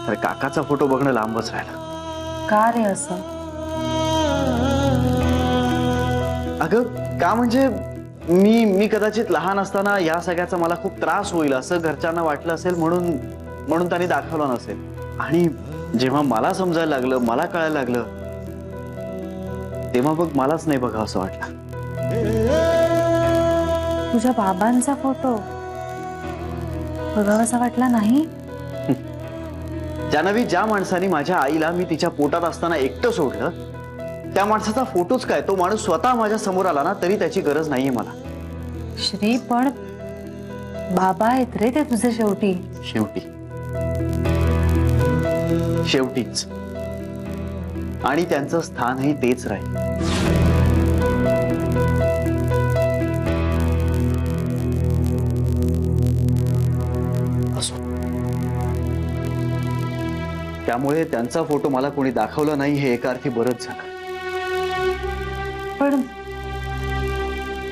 तर काकाचा फोटो बघणं लांबच राहिलं। का रे असं? अगं का म्हणजे मी कदाचित लहान असताना या सगळ्याचा मला खूप त्रास होईल असं घरच्यांना वाटलं असेल, म्हणून त्यांनी दाखवलं नसेल। आणि जेव्हा मला समजायला लागलं, मला कळायला लागलं, तेव्हा बघ मलाच नाही बघा असं वाटलं। तुझ्या बाबांचा फोटो बघावासा वाटला नाही? जानवी, ज्या माणसाने माझ्या आईला मी तिच्या पोटात असताना एकटं सोडलं, त्या माणसाचा फोटोच काय, तो माणूस स्वतः माझ्या समोर आला ना तरी त्याची गरज नाहीये मला। श्री, पण बाबा आहेत रे ते तुझे शेवटी। शेवटीच, आणि त्यांचं स्थानही तेच राहील। त्यामुळे त्यांचा फोटो मला कोणी दाखवला नाही हे एका अर्थी बरंच झालं।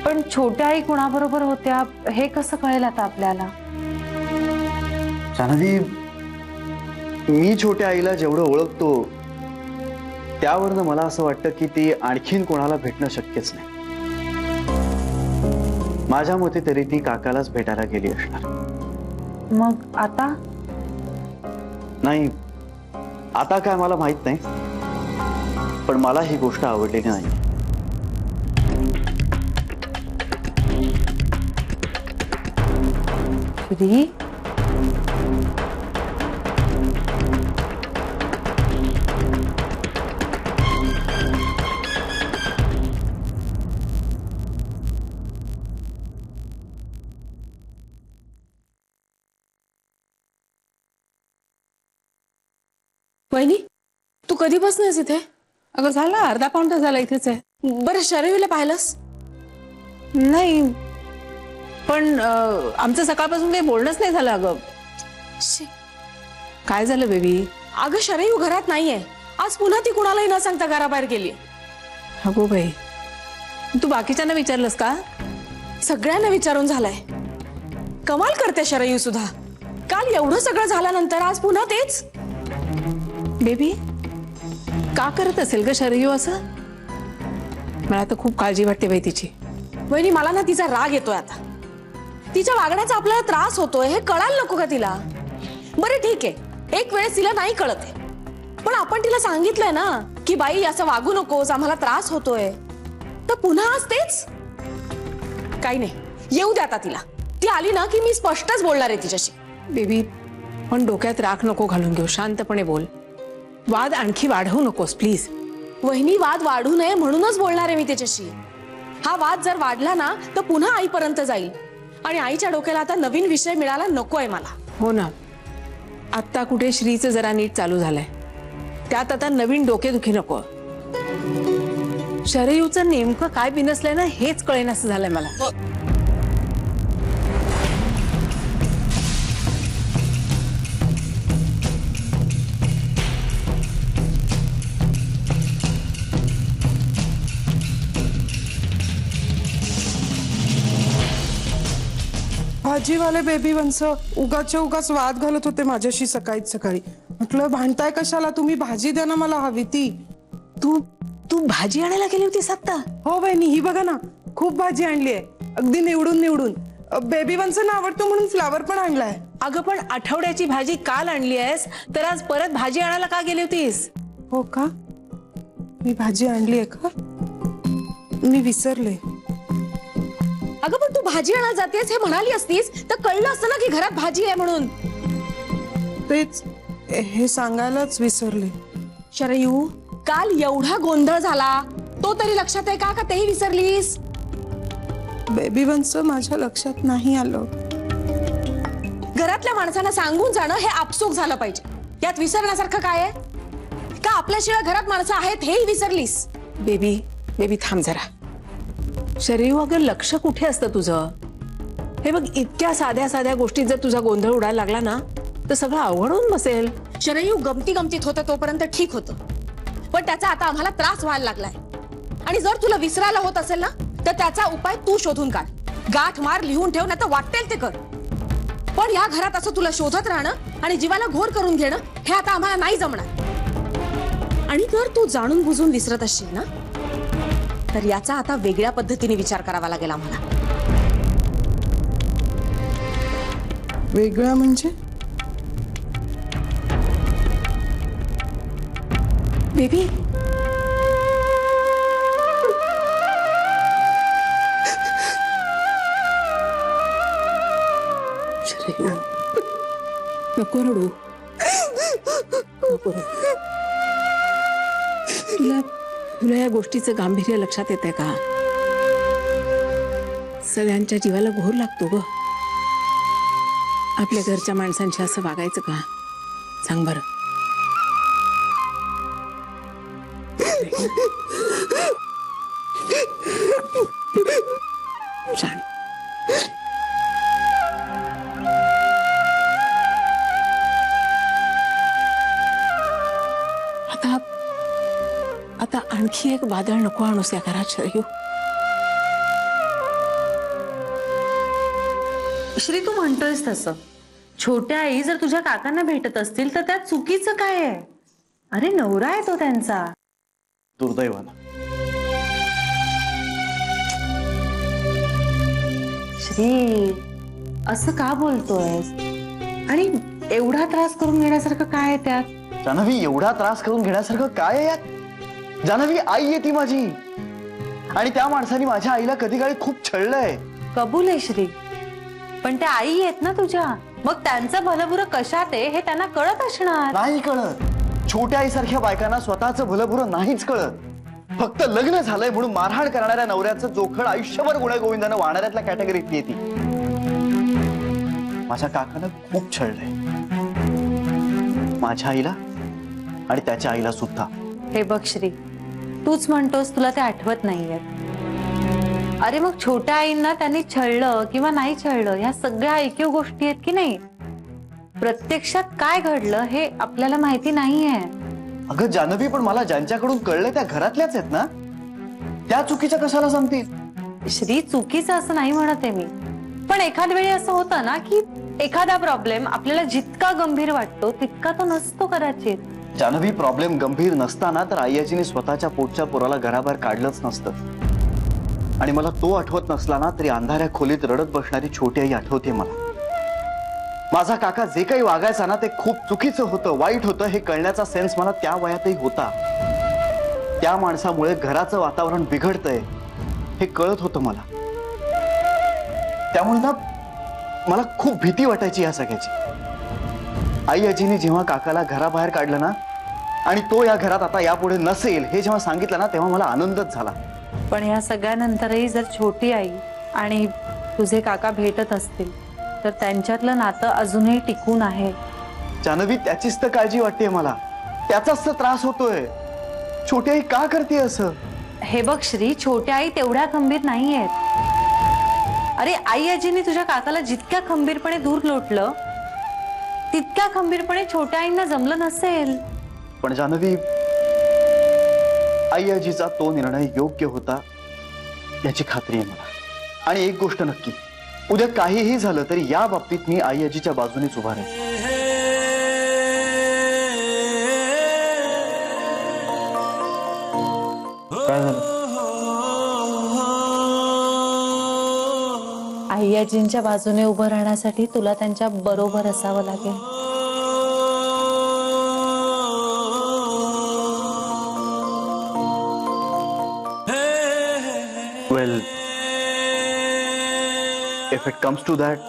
पण छोट्या आई कोणाबरोबर होत्या हे कसं कळेल आता आपल्याला? जानवी, मी छोट्या आईला जेवढं ओळखतो त्यावरनं मला असं वाटतं की ती आणखीन कोणाला भेटणं शक्यच नाही। माझ्या मते तरी ती काकालाच भेटायला गेली असणार। मग आता? नाही, आता काय मला माहित नाही, पण मला ही गोष्ट आवडलेली नाही। श्री, वहिनी, तू कधीपासून आहेस इथे? अगं झाला अर्धा पाऊण तास झाला इथेच आहे। बरं, शरयूला पाहिलंस? नाही, पण आमचं सकाळपासून काही बोलणंच नाही झालं। अगं काय झालं बेबी? अगं शरयू घरात नाहीये आज, पुन्हा ती कुणालाही न सांगता घराबाहेर गेली। अगो बाई, तू बाकीच्यांना विचारलंस का? सगळ्यांना विचारून झालाय। कमाल करते शरयू सुद्धा, काल एवढं सगळं झाल्यानंतर आज पुन्हा तेच। बेबी का करत असेल ग शरयू असं? मला तर खूप काळजी वाटते बाई तिची। वहिनी, मला ना तिचा राग येतोय आता। तिच्या वागण्याचा आपल्याला त्रास होतोय हे कळायला नको का तिला? बरं ठीक आहे, एक वेळेस तिला नाही कळत आहे, पण आपण तिला सांगितलंय ना की बाई असं वागू नकोस, आम्हाला त्रास होतोय, तर पुन्हा आज तेच? काही नाही, येऊ दे आता तिला। ती आली ना की मी स्पष्टच बोलणार आहे तिच्याशी। बेबी पण डोक्यात राख नको घालून घेऊ, शांतपणे बोल, वाद आणखी वाढवू नकोस प्लीज। वहिनी, वाद वाढू नये म्हणूनच बोलणार आहे मी तिच्याशी। हा वाद जर वाढला ना तर पुन्हा आईपर्यंत जाईल, आणि आईच्या डोक्याला आता नवीन विषय मिळाला नकोय मला। हो ना, आता कुठे श्रीचं जरा नीट चालू झालंय, त्यात आता नवीन डोकेदुखी नको। शरयूचं नेमकं काय बिनसलंय ना हेच कळेनासं झालंय मला। भाजीवाले बेबी वंश उगाच वाद घालत होते माझ्याशी सकाळी। म्हटलं भांडताय कशाला, तुम्ही भाजी द्या ना, मला हवी ती। तू भाजी आणायला गेली होतीस आता? हो बहिणी, ही बघा ना, खूप भाजी आणली आहे, अगदी निवडून। बेबी वंशना आवडतो म्हणून फ्लावर पण आणलाय। अगं पण आठवड्याची भाजी काल आणली आहेस, तर आज परत भाजी आणायला का गेली होतीस? हो का, मी भाजी आणली आहे का? मी विसरले। अगं पण तू भाजी आणायला जातेस हे म्हणाली असतीस तर कळलं असतं ना की घरात भाजी आहे म्हणून। तेच, हे सांगायलाच विसरले। शरयू, काल एवढा गोंधळ झाला, तो तरी लक्षात आहे का तेही विसरलीस? बेबी वंश माझ्या लक्षात नाही आलं। घरातल्या माणसांना सांगून जाणं हे आपसूक झालं पाहिजे, यात विसरण्यासारखं काय आहे? का आपल्याशिवाय घरात माणसं आहेत हेही विसरलीस? बेबी थांब जरा। शरयू, अगं लक्ष कुठे असतं तुझं? हे बघ, इतक्या साध्या गोष्टीत जर तुझा गोंधळ उडायला लागला ना तर सगळं अवघड होऊन बसेल। शरयू, गमतीत होतं तोपर्यंत ठीक होतं, पण त्याचा आता आम्हाला त्रास व्हायला लागलाय, आणि जर तुला विसरायला होत असेल ना तर त्याचा उपाय तू शोधून काढ। गाठ मार, लिहून ठेव, नाही तर वाटेल ते कर। पण या घरात असं तुला शोधत राहणं आणि जीवाला घोर करून घेणं हे आता आम्हाला नाही जमणार. आणि जर तू जाणून बुजून विसरत असशील ना तर याचा आता वेगळ्या पद्धतीने विचार करावा लागेल आम्हाला. वेगळं म्हणजे? बेबी नको रडू. नको रडू. तुला या गोष्टीचं गांभीर्य लक्षात येतंय का? सगळ्यांच्या जीवाला घोर लागतो ग. आपल्या घरच्या माणसांशी असं वागायचं का? सांग बरं. छान. आता आणखी एक वादळ नको आणूस या घरात शरयू. श्री तू म्हणतोयस तसं, छोट्या आई जर तुझ्या काकांना भेटत असतील तर त्यात चुकीचं काय आहे? अरे नवरा आहे तो त्यांचा. दुर्दैवानं. श्री असं का बोलतोयस? आणि एवढा त्रास करून घेण्यासारखं काय आहे त्यात? जान्हवी, एवढा त्रास करून घेण्यासारखं काय आहे यात? जान्हवी आई आहे ती माझी, आणि त्या माणसाने माझ्या आईला कधी काळी खूप छळलंय. कबूल आहे श्री, पण त्या आई आहेत ना तुझ्या, मग त्यांचं भलंबुरं कशात आहे हे त्यांना कळत असणार. नाही कळत. छोट्या आईसारख्या बायकांना स्वतःचं भलंबुरं नाहीच कळत. फक्त लग्न झालंय म्हणून मारहाण करणाऱ्या नवऱ्याचं जोखड आयुष्यभर गुण्यागोविंदानं वाहणाऱ्यातल्या कॅटेगरीतली ती. माझ्या काकानं खूप छळलंय माझ्या आईला आणि त्याच्या आईला सुद्धा. हे बघ श्री, तूच म्हणतोस तुला ते आठवत नाहीये. अरे मग छोट्या आईंना त्यांनी छळलं किंवा नाही छळलं ह्या सगळ्या ऐकीव गोष्टी आहेत की नाही? प्रत्यक्षात काय घडलं हे आपल्याला माहिती नाहीये. अगं जान्हवी, पण मला ज्यांच्याकडून कळलं त्या घरातल्याच आहेत ना, त्या चुकीच्या कशाला सांगतील? श्री चुकीचं असं नाही म्हणत आहे मी, पण एखाद वेळी असं होतं ना की एखादा प्रॉब्लेम आपल्याला जितका गंभीर वाटतो तितका तो नसतो कदाचित. जान्हवी, प्रॉब्लेम गंभीर नसताना तर आईजीने स्वतःच्या पोटच्या पोराला घराबाहेर काढलंच नसतं. आणि मला तो आठवत नसला ना तरी अंधाऱ्या खोलीत रडत बसणारी छोटी आई आठवते मला. माझा काका जे काही वागायचा ना ते खूप चुकीचं होतं, वाईट होतं हे कळण्याचा सेन्स मला त्या वयातही होता. त्या माणसामुळे घराचं वातावरण बिघडतंय हे कळत होतं मला. त्यामुळे ना मला खूप भीती वाटायची या सगळ्याची. आई आजीने जेव्हा काकाला घराबाहेर काढलं ना आणि तो या घरात आता यापुढे नसेल हे जेव्हा सांगितलं ना तेव्हा मला आनंदच झाला. पण या सगळ्यानंतरही जर छोटी आई आणि तुझे काका भेटत असतील तर त्यांच्यातलं नातं अजूनही टिकून आहे. जान्हवी, त्याचीच तर काळजी वाटते मला, त्याचाच तर त्रास होतोय. छोटी आई का करते असं? हे बघ श्री, छोट्या आई तेवढ्या खंबीर नाही आहेत. अरे आई आजीने तुझ्या काकाला जितक्या खंबीरपणे दूर लोटलं तितक्या खंबीरपणे छोट्या आईंना जमलं नसेल. पण जान्हवी, आई आजीचा तो निर्णय योग्य होता याची खात्री आहे मला. आणि एक गोष्ट नक्की, उद्या काहीही झालं तरी या बाबतीत मी आई आजीच्या बाजूनेच उभा राहील. काय झालं? आई आजींच्या बाजूने उभं राहण्यासाठी तुला त्यांच्या बरोबर असावं लागेल. Well, if it comes to that,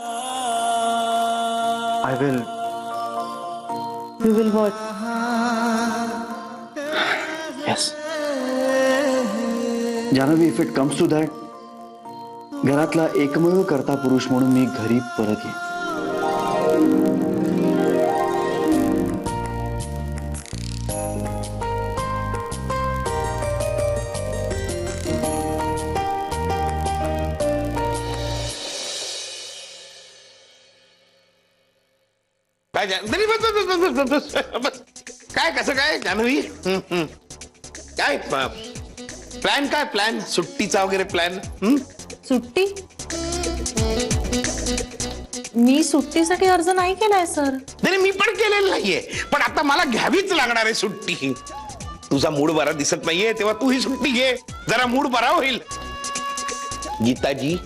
I will. You will what? Yes. Janhvi, if it comes to that, घरातला एकमेव कर्ता पुरुष म्हणून मी घरी परत येईन. काय कसं काय जान्हवी? काय प्लॅन? काय प्लॅन? सुट्टीचा वगैरे प्लॅन? सुट्टी? मी सुट्टीसाठी अर्ज नाही केलाय सर. नाही मी पण केलेलं नाहीये, पण आता मला घ्यावीच लागणार आहे सुट्टी. तुझा मूड बरा दिसत नाहीये तेव्हा तू ही सुट्टी घे, जरा मूड बरा होईल. गीताजी,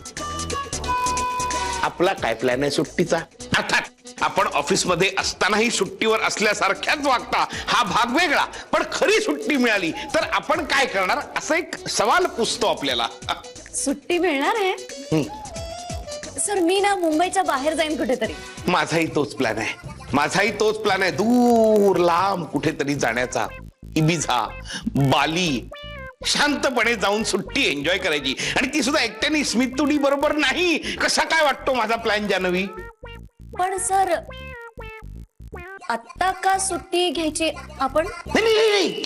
आपला काय प्लॅन आहे सुट्टीचा? अर्थात आपण ऑफिसमध्ये असतानाही सुट्टीवर असल्यासारख्याच वागता हा भाग वेगळा, पण खरी सुट्टी मिळाली तर आपण काय करणार असं एक सवाल पुसतो आपल्याला. सुट्टी मिळणार आहे सर. मी ना मुंबईच्या बाहेर जाईन कुठेतरी. माझाही तोच प्लॅन आहे, दूर लांब कुठेतरी जाण्याचा. इबिझा, बाली, शांतपणे जाऊन सुट्टी एन्जॉय करायची, आणि ती सुद्धा एकट्याने स्मित तुडी बरोबर नाही. कसा काय वाटतो माझा प्लॅन जान्हवी? पण सर आत्ता का सुट्टी घ्यायची आपण? नाही,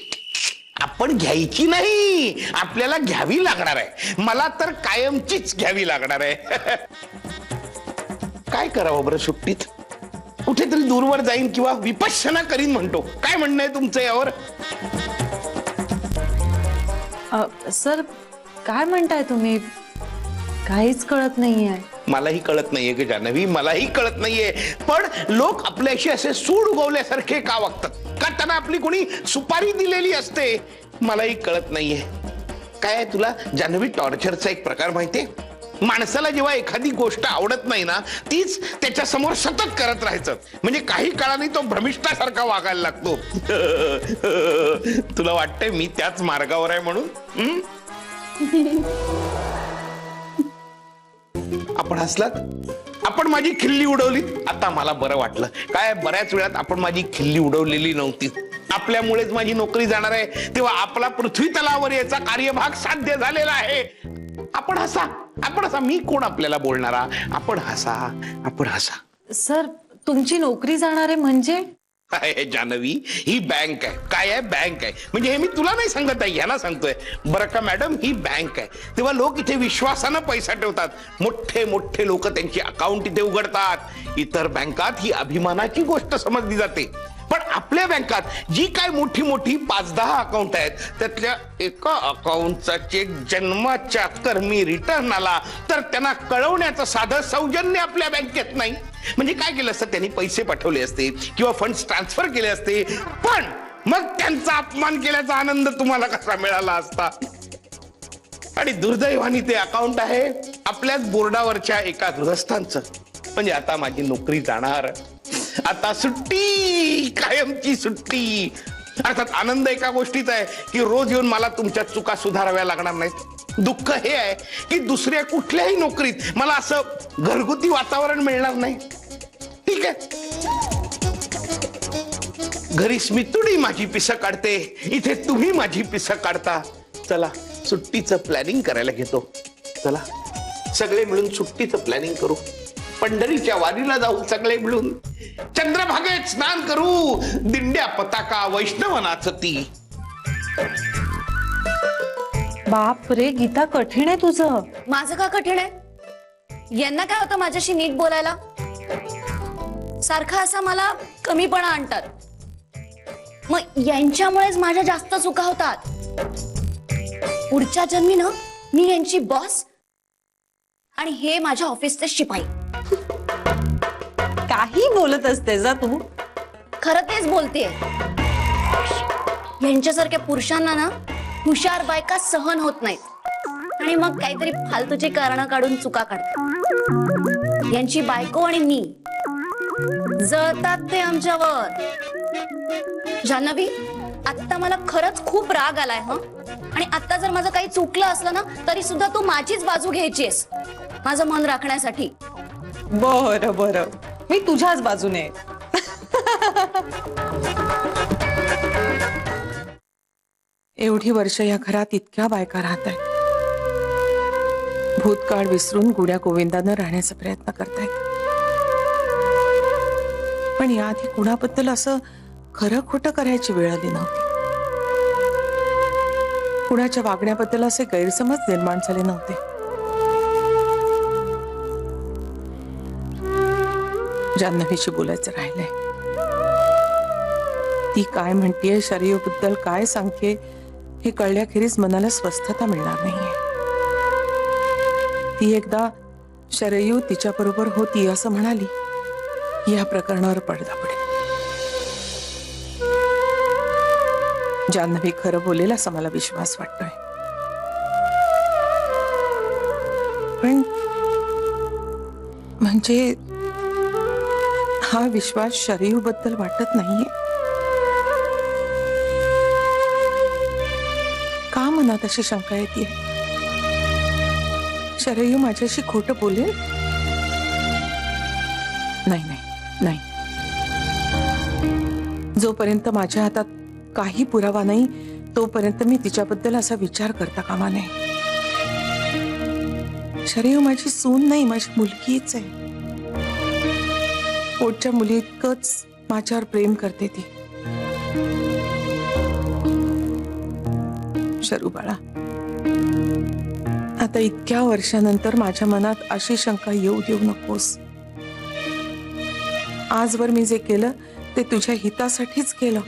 आपण घ्यायची नाही, आपल्याला घ्यावी लागणार आहे. मला तर कायमचीच घ्यावी लागणार आहे. काय करावं बरं सुट्टीत? कुठेतरी दूरवर जाईन किंवा विपश्यना करीन म्हणतो. काय म्हणणं आहे तुमचं यावर? सर काय म्हणताय तुम्ही? काहीच कळत नाहीये. मलाही कळत नाहीये ग जान्हवी, मलाही कळत नाहीये. पण लोक आपल्याशी असे सूड उगवल्यासारखे का वागतात? का त्यांना आपली कोणी सुपारी दिलेली असते? मलाही कळत नाहीये. काय आहे तुला जान्हवी टॉर्चरचा एक प्रकार माहितीये? माणसाला जेव्हा एखादी गोष्ट आवडत नाही ना, तीच त्याच्या समोर सतत करत राहायचं, म्हणजे काही काळाने तो भ्रमिष्ठासारखा वागायला लागतो. तुला वाटतंय मी त्याच मार्गावर आहे म्हणून? आपण हसलात, आपण माझी खिल्ली उडवली. आता मला बरं वाटलं. काय बऱ्याच वेळात आपण माझी खिल्ली उडवलेली नव्हती. आपल्यामुळेच माझी नोकरी जाणार आहे, तेव्हा आपला पृथ्वी तलावर याचा कार्यभाग साध्य झालेला आहे. आपण हसा. मी कोण आपल्याला बोलणारा? आपण हसा. सर तुमची नोकरी जाणार आहे म्हणजे? जान्हवी, ही बँक आहे. काय आहे? बँक आहे. म्हणजे हे मी तुला नाही सांगत आहे, यांना सांगतोय बरं का मॅडम, ही बँक आहे. तेव्हा लोक इथे विश्वासानं पैसा ठेवतात. मोठे मोठे लोक त्यांची अकाउंट इथे उघडतात. इतर बँकात ही अभिमानाची गोष्ट समजली जाते, पण आपल्या बँकात जी काय मोठी मोठी 5-10 अकाउंट आहेत, त्यातल्या एका अकाउंटचा चेक जन्माच्या कर्मी रिटर्न आला तर त्यांना कळवण्याचं साधं सौजन्य आपल्या बँकेत नाही. म्हणजे काय केलं असतं? त्यांनी पैसे पाठवले असते किंवा फंड्स ट्रान्सफर केले असते, पण मग त्यांचा अपमान केल्याचा आनंद तुम्हाला कसा मिळाला असता? आणि दुर्दैवाने ते अकाउंट आहे आपल्याच बोर्डावरच्या एका गृहस्थांचं. म्हणजे आता माझी नोकरी जाणार, आता सुट्टी, कायमची सुट्टी. अर्थात आनंद एका गोष्टीचा आहे की रोज येऊन मला तुमच्या चुका सुधाराव्या लागणार नाहीत. दुःख हे आहे की दुसऱ्या कुठल्याही नोकरीत मला असं घरगुती वातावरण मिळणार नाही. ठीक आहे, घरी स्मितुडी माझी पिसं काढते, इथे तुम्ही माझी पिसं काढता. चला सुट्टीचं प्लॅनिंग करायला घेतो. चला सगळे मिळून सुट्टीचं प्लॅनिंग करू. पंढरीच्या वारीला जाऊ सगळे मिळून. चंद्रभागेत स्नान करू. दिंड्या पताका वैष्णव नाचती. बाप रे गीता, कठीण आहे तुझं. माझं का कठीण आहे? यांना काय होतं माझ्याशी नीट बोलायला? सारखा असा मला कमीपणा आणतात. मग यांच्यामुळेच माझ्या जास्त चुका होतात. पुढच्या जन्मी ना मी यांची बॉस आणि हे माझ्या ऑफिसचे शिपाई. काही बोलत असते जा तू. खरं तेच बोलतेय. यांच्यासारख्या पुरुषांना ना हुशार बायका सहन होत नाहीत आणि मग काहीतरी फालतूची कारणं काढून चुका काढतात. यांची बायको आणि मी जळतात ते आमच्यावर. जान्हवी, आता मला खरंच खूप राग आलाय हं. आणि आता जर माझं काही चुकलं असलं ना तरी सुद्धा तू माझीच बाजू घ्यायचीस माझं मन राखण्यासाठी. बरं बरं, मी तुझ्याच बाजूने. एवढी वर्ष या घरात इतक्या बायका राहत आहेत. भूतकाळ विसरून गुड्या गोविंदानं राहण्याचा प्रयत्न करतायत. पण याआधी कुणाबद्दल असं खरं खोटं करायची वेळ आली नव्हती. कुणाच्या वागण्याबद्दल असे गैरसमज निर्माण झाले नव्हते. जान्हवीशी बोलायचं राहिलंय. ती काय म्हणतीये, शरीराबद्दल काय सांगते हे कळल्याखेरीज मनाला स्वस्थता मिळणार नाहीये. ती एकदा शरयू तिच्याबरोबर होती असं म्हणाली, या प्रकरणावर पडदा पडेल. जान्हवी खरं बोलेल असा मला विश्वास वाटतोय. पण म्हणजे हा विश्वास शरयू बद्दल वाटत नाहीये. का मनात अशी शंका येते? शरयू माझ्याशी खोटं बोलेल? नाही नाही नाही. जोपर्यंत माझ्या हातात काही पुरावा नाही तोपर्यंत मी तिच्याबद्दल असा विचार करता कामा नये. शरयू माझी सून नाही, माझी मुलगीच आहे. पोटच्या मुली इतकंच माझ्यावर प्रेम करते ती. शरू बाळा, आता इतक्या वर्षानंतर माझ्या मनात अशी शंका येऊ देऊ नकोस. आजवर मी जे केलं ते तुझ्या हितासाठीच केलं.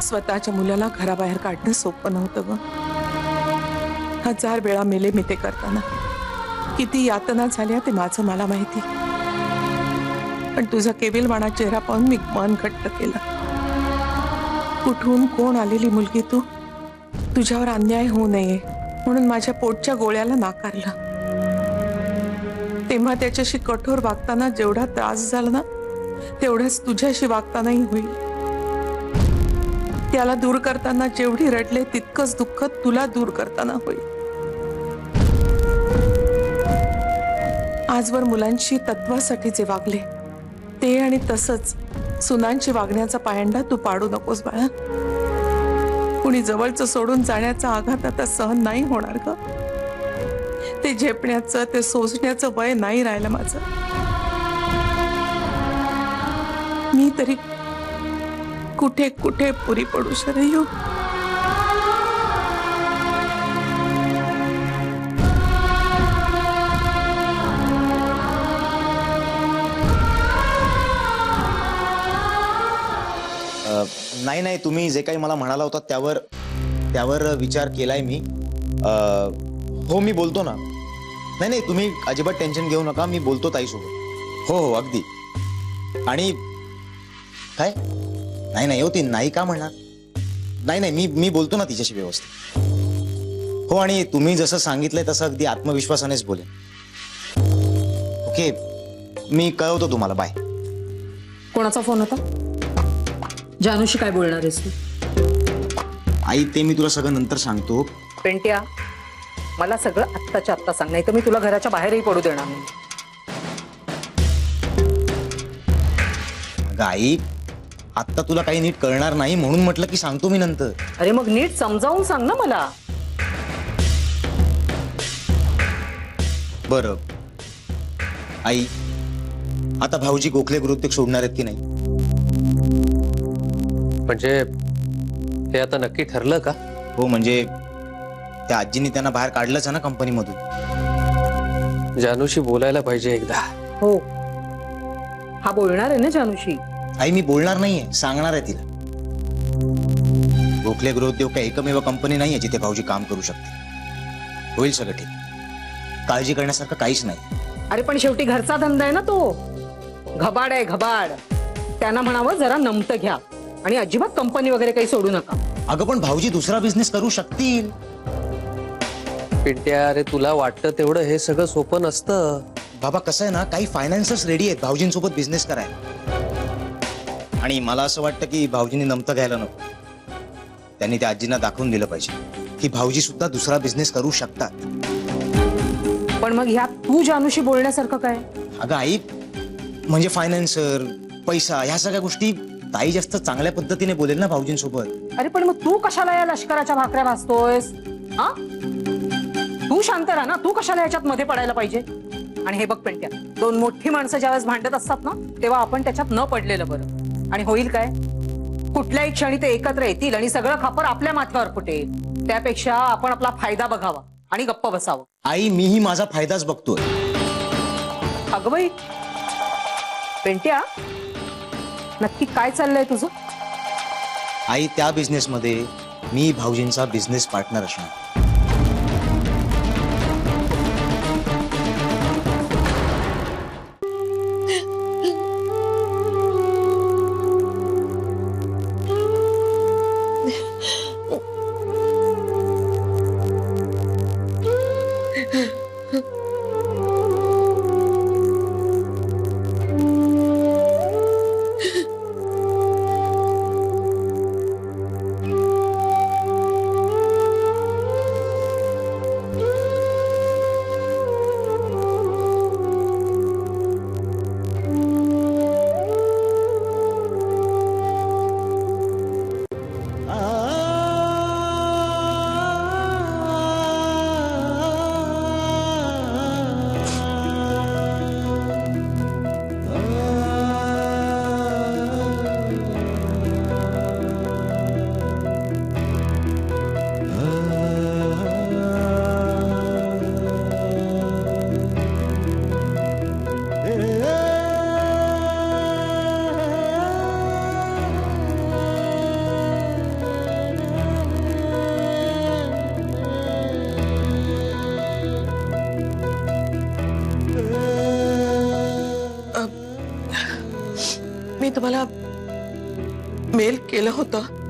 स्वतःच्या मुलाला घराबाहेर काढणं सोपं नव्हतं ग. 1000 वेळा मेले मी ते करताना. किती यातना झाल्या ते माझं मला माहिती. पण तुझा केविलवाणा चेहरा पाहून मी मन घट्ट केलं. कुठून कोण आलेली मुलगी तू? तुझ्यावर अन्याय होऊ नये म्हणून माझ्या पोटच्या गोळ्याला नाकारलं. तेव्हा त्याच्याशी कठोर वागताना जेवढा त्रास झाला ना तेवढाच तुझ्याशी वागतानाही होईल. त्याला दूर करताना जेवढी रडले तितकंच दुःख तुला दूर करताना होईल. आजवर मुलांशी तत्वासाठी जे वागले ते आणि तसंच सुनांची वागण्याचा पायंडा तू पाडू नकोस बाळा. कुणी जवळचं सोडून जाण्याचा आघात आता सहन नाही होणार ग. ते झेपण्याचं ते सोसण्याचं वय नाही राहिलं माझं. मी तरी कुठे कुठे पुरी पडू शरयू. नाही नाही, तुम्ही जे काही मला म्हणाला होता त्यावर विचार केलाय मी. हो मी बोलतो ना. नाही नाही, तुम्ही अजिबात टेन्शन घेऊ नका, मी बोलतो ताईसोबत. हो हो अगदी. आणि काय नाही नाही, हो ती नाही का म्हणणार? नाही नाही, मी बोलतो ना तिच्याशी व्यवस्थित. हो, आणि तुम्ही जसं सांगितलंय तसं अगदी आत्मविश्वासानेच बोलेन. ओके, मी कळवतो तुम्हाला. बाय. कोणाचा फोन होता? जानूशी काय बोलणार आहेस तू? आई, ते मी तुला सगळं नंतर सांगतो. पेंट्या, मला सगळं आत्ताच्या आत्ता सांग, नाही तर मी तुला घराच्या बाहेरही पडू देणार नाही. अगं आई, आत्ता तुला काही नीट कळणार नाही म्हणून म्हटलं की सांगतो मी नंतर. अरे मग नीट समजावून सांग ना मला. बरं आई, आता भाऊजी गोखले गृहोद्योग सोडणार आहेत की नाही? म्हणजे हे आता नक्की ठरलं का? हो, म्हणजे त्या आजींनी त्यांना बाहेर काढलंच आहे ना कंपनीमधून. जानूशी बोलायला पाहिजे एकदा. हो, हा बोलणार आहे ना जानूशी? आई, मी बोलणार नाहीये, सांगणार आहे तिला. गोखले गृहोद्योग काय एकमेव कंपनी नाहीये जिथे भाऊजी काम करू शकते. होईल सगळं ठीक, काळजी करण्यासारखं काहीच नाही. अरे पण शेवटी घरचा धंदा आहे ना तो. घबाड आहे घबाड. त्यांना म्हणावं जरा नमतं घ्या आणि अजिबात कंपनी वगैरे काही सोडू नका. अगं पण भाऊजी दुसरा बिझनेस करू शकतील. पिंट्या, अरे तुला वाटतं तेवढं हे सगळं सोपं नसतं. बाबा कसं आहे ना, काही फायनान्सर्स रेडी आहेत भाऊजींसोबत बिझनेस करायला. आणि मला असं वाटतं की भाऊजींनी नमतं घ्यायला नको. त्यांनी त्या आजींना दाखवून दिलं पाहिजे की भाऊजी सुद्धा दुसरा बिझनेस करू शकतात. पण मग ह्या तू जानूशी बोलण्यासारखं काय? अगं आई, म्हणजे फायनान्सर, पैसा, ह्या सगळ्या गोष्टी ताई जास्त चांगल्या पद्धतीने बोलेल ना भाऊजींसोबत. अरे पण मग तू कशाला या लष्कराच्या भाकऱ्या भासतोयस? हा, तू शांत राहा ना. तू कशाला याच्यात मध्ये पडायला पाहिजे? आणि हे बघ पेंट्या, दोन मोठी माणसं ज्यावेळेस भांडत असतात ना तेव्हा आपण त्याच्यात न पडलेलं बरं. आणि होईल काय, कुठल्याही क्षणी ते एकत्र येतील आणि सगळं खापर आपल्या माथ्यावर फुटेल. त्यापेक्षा आपण आपला फायदा बघावा आणि गप्प बसावं. आई मीही माझा फायदाच बघतोय. अगं बाई, पेंट्या, नक्की काय चाललंय तुझं? आई त्या बिझनेसमध्ये मी भाऊजींचा बिझनेस पार्टनर असणार. मी तुम्हाला मेल केलं होतं